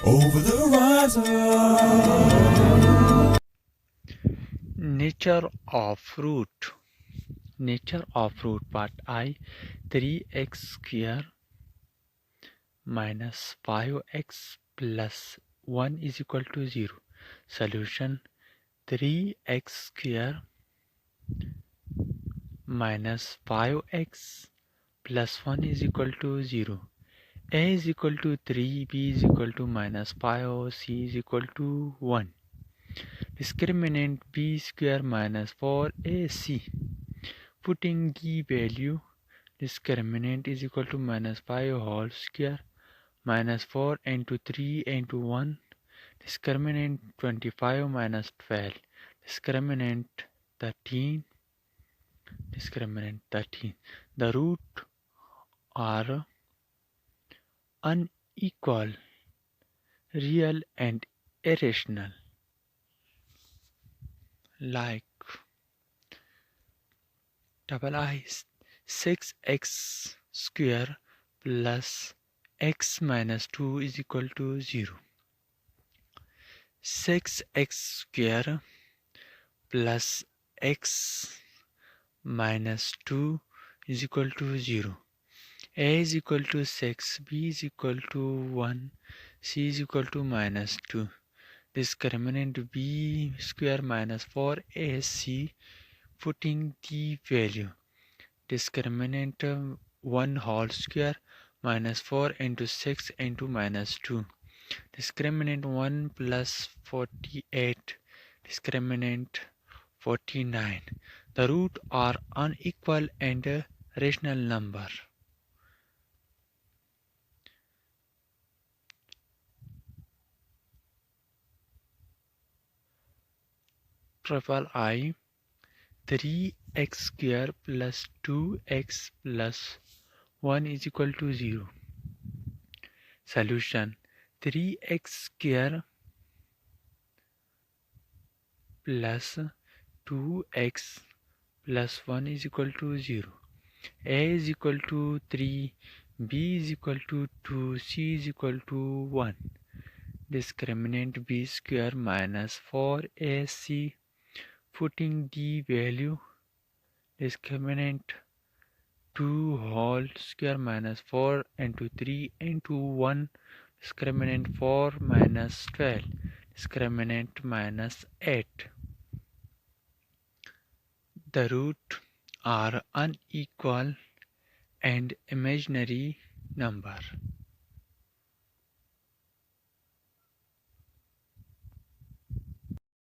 over the horizon. Nature of root. Nature of root part I 3x square minus 5x plus 1 is equal to 0. Solution 3x square minus 5x plus 1 is equal to 0. A is equal to 3, B is equal to minus 5, C is equal to 1. Discriminant B square minus 4AC. Putting the value discriminant is equal to minus 5 whole square minus 4 into 3 into 1. Discriminant 25 minus 12. Discriminant 13. Discriminant 13. The root are unequal, real and irrational. Like double I 6x square plus x minus 2 is equal to 0. 6x square plus x minus 2 is equal to 0. A is equal to 6, B is equal to 1, C is equal to minus 2. Discriminant B square minus 4AC. Putting the value discriminant 1 whole square minus 4 into 6 into minus 2. Discriminant 1 plus 48. Discriminant 49. The root are unequal and rational number. Triple I 3x square plus 2x plus 1 is equal to 0. Solution 3x square plus 2x plus 1 is equal to 0. A is equal to 3, B is equal to 2, C is equal to 1. Discriminant B square minus 4AC. Putting the value discriminant 2 whole square minus 4 into 3 into 1. Discriminant 4 minus 12. Discriminant minus 8. The root are unequal and imaginary number.